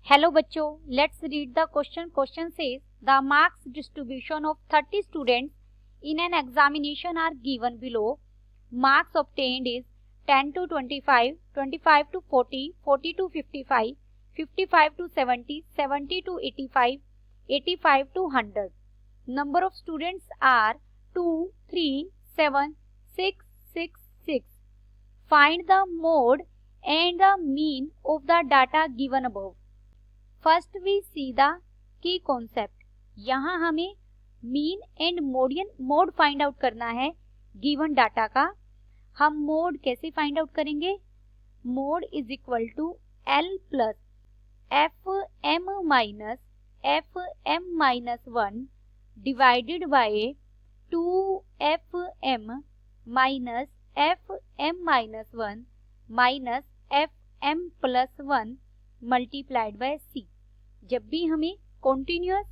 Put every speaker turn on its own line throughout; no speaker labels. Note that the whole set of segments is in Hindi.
हेलो बच्चों, let's read the question. Question says the marks distribution of 30 students in an examination are given below. Marks obtained is 10 to 25, 25 to 40, 40 to 55, 55 to 70, 70 to 85, 85 to 100. Number of students are 2, 3, 7, 6, 6, 6. Find the mode and the mean of the data given above. First we see the key concept. यहाँ हमें mean and mode find out करना है गिवन डाटा का. हम मोड कैसे फाइंड आउट करेंगे? Mode is equal to L plus F M minus 1 divided by 2 minus F M minus 1 minus F M plus 1 multiplied by C. जब भी हमें कॉन्टिन्यूअस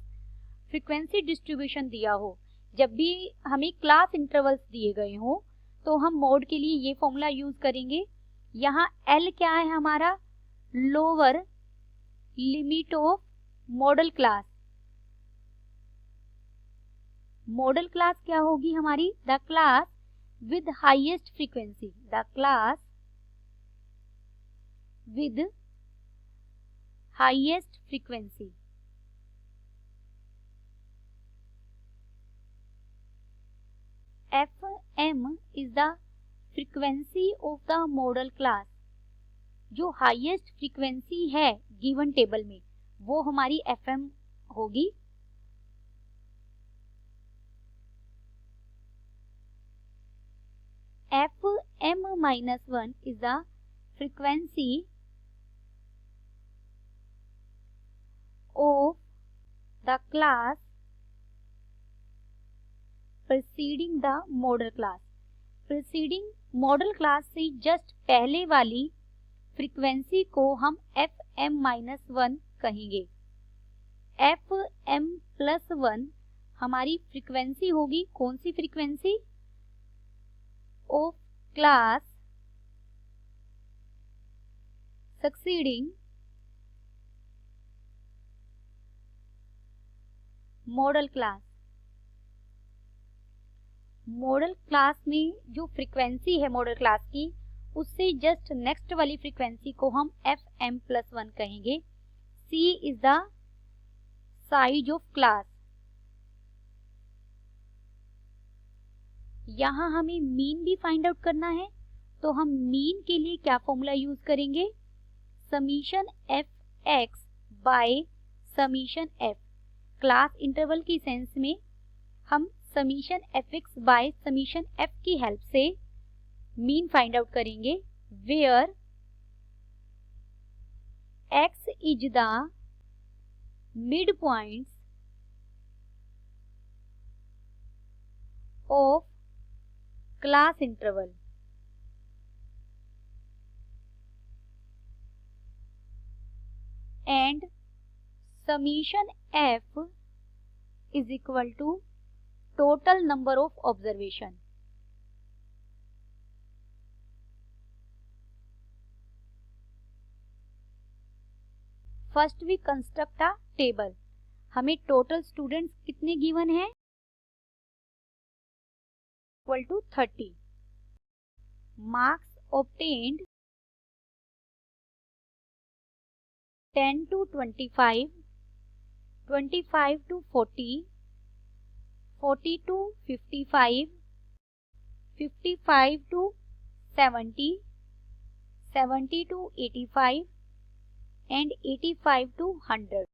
फ्रीक्वेंसी डिस्ट्रीब्यूशन दिया हो, जब भी हमें क्लास इंटरवल्स दिए गए हो, तो हम मोड के लिए ये फॉर्मूला यूज करेंगे. यहाँ एल क्या है? हमारा lower limit of model class. Modal class क्या होगी हमारी? The class with highest frequency. The class with highest frequency. FM is the frequency of the model class. जो highest frequency है given टेबल में, वो हमारी FM होगी. FM minus 1 is the frequency of the class preceding the model class. preceding model class से जस्ट पहले वाली फ्रीक्वेंसी को हम FM-1 कहेंगे. FM+1 हमारी फ्रीक्वेंसी होगी. कौन सी frequency? Of class succeeding modal class. Modal class में जो फ्रीक्वेंसी है मॉडल क्लास की, उससे जस्ट नेक्स्ट वाली फ्रीक्वेंसी को हम FM+1 कहेंगे. C is the size of class. यहाँ हमें मीन भी फाइंड आउट करना है, तो हम मीन के लिए क्या फॉर्मूला यूज करेंगे? Summation fx by summation f. Class interval की सेंस में हम summation fx by summation f की हेल्प से मीन फाइंड आउट करेंगे, where x is the mid points of class interval. And summation f is equal to total number of observation. First we construct a table. हमें total students कितने given हैं? Equal to 30. Marks obtained 10 to 25, 25 to 40, 40 to 55, 55 to 70, 70 to 85 and 85 to 100.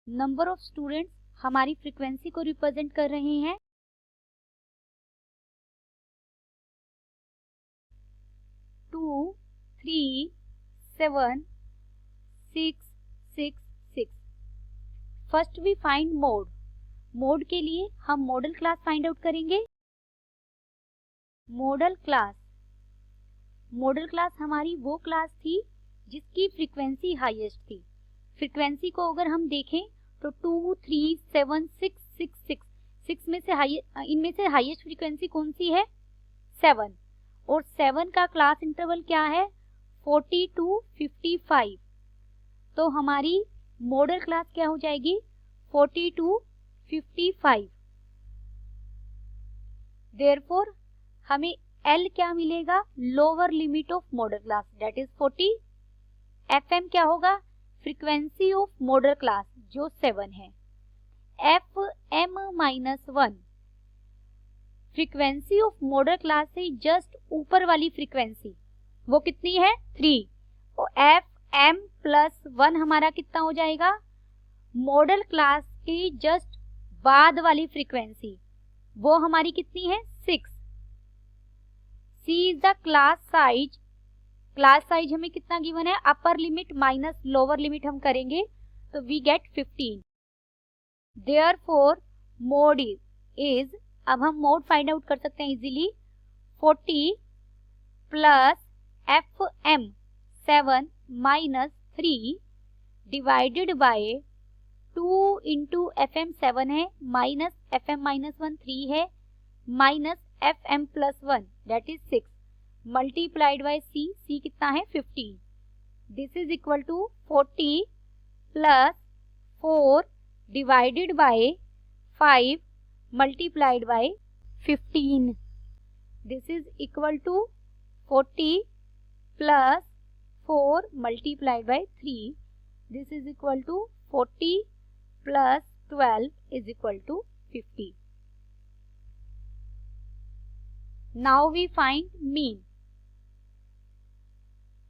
Number of students हमारी फ्रीक्वेंसी को रिप्रेजेंट कर रहे हैं. 2, 3, 7, 6, 6, 6. First we find mode. Mode के लिए हम मॉडल क्लास फाइंड आउट करेंगे. मॉडल क्लास हमारी वो क्लास थी जिसकी फ्रीक्वेंसी हाईएस्ट थी. फ्रीक्वेंसी को अगर हम देखें तो 2, 3, 7, 6, 6, 6. 6 में से इनमें से हाईएस्ट फ्रीक्वेंसी कौन सी है? 7. और 7 का क्लास इंटरवल क्या है? 40 to 55. तो हमारी मॉडल क्लास क्या हो जाएगी 40 to 55। देयरफॉर हमें L क्या मिलेगा, lower limit of model class that is 40। FM क्या होगा, फ्रीक्वेंसी ऑफ मॉडल क्लास जो 7 है। FM-1 frequency of model class से जस्ट ऊपर वाली फ्रीक्वेंसी वो कितनी है 3, और FM+1 हमारा कितना हो जाएगा, मॉडल क्लास के जस्ट बाद वाली फ्रीक्वेंसी वो हमारी कितनी है 6। C is the class size, class size हमें कितना गिवन है, upper limit minus lower limit हम करेंगे तो we get 15। Therefore mode is, अब हम मोड फाइंड आउट कर सकते हैं easily, 40 plus FM7 minus 3 divided by 2 into FM7 है माइनस FM-1 3 है minus FM+1 that is 6 multiplied by C, C कितना है 15। This is equal to 40 plus 4 divided by 5 multiplied by 15. This is equal to 40 plus 4 multiplied by 3. This is equal to 40 plus 12 is equal to 50. Now we find mean.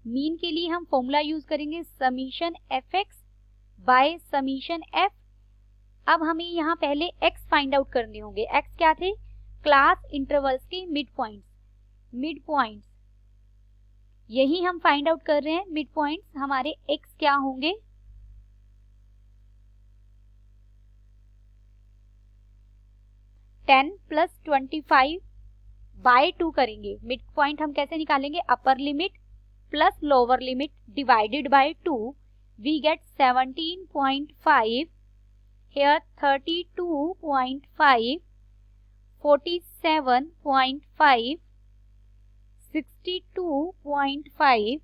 Mean के लिए हम फॉर्मूला यूज करेंगे summation fx by summation f। अब हमें यहाँ पहले x फाइंड आउट करने होंगे। x क्या थे, क्लास इंटरवल्स के मिड पॉइंट्स यही हम फाइंड आउट कर रहे हैं। मिड पॉइंट्स हमारे x क्या होंगे, टेन प्लस 25 बाय 2 करेंगे। मिड पॉइंट हम कैसे निकालेंगे, upper limit plus lower limit divided by 2 we get 17.5। here 32.5, 47.5, 62.5,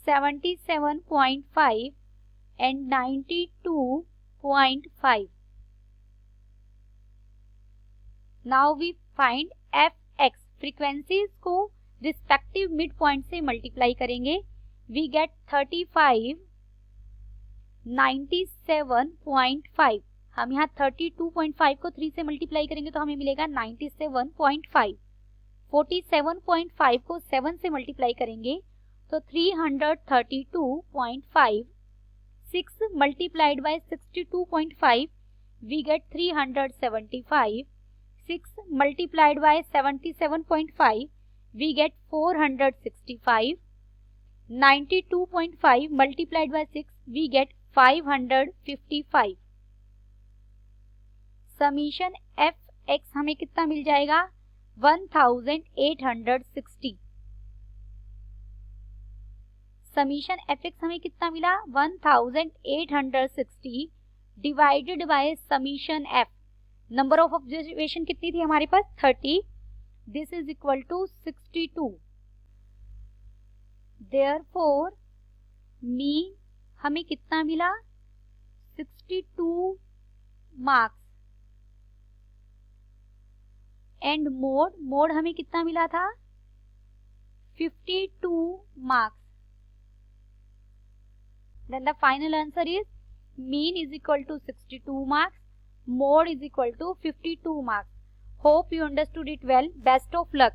77.5 and 92.5. Now we find fx, frequencies को रिस्पेक्टिव मिड पॉइंट से मल्टीप्लाई करेंगे। We get 35, 97.5। हम यहाँ 32.5 को 3 से मल्टीप्लाई करेंगे तो हमें मिलेगा 97.5। 47.5 को 7 से मल्टीप्लाई करेंगे तो 332.5। 6 multiplied by 62.5 we get 375। 6 multiplied by 77.5 we get 465। 92.5 multiplied by 6 we get 555। Summation fx हमें कितना मिल जाएगा 1860। समीशन fx हमें कितना मिला 1860 divided by summation f। Number of observation कितनी थी हमारे पास 30। This is equal to 62। Therefore mean हमें कितना मिला 62 मार्क्स एंड मोड हमें कितना मिला था 52 marks. Then the final answer is mean is equal to 62 marks, mode is equal to 52 marks. Hope you understood it well. Best of luck.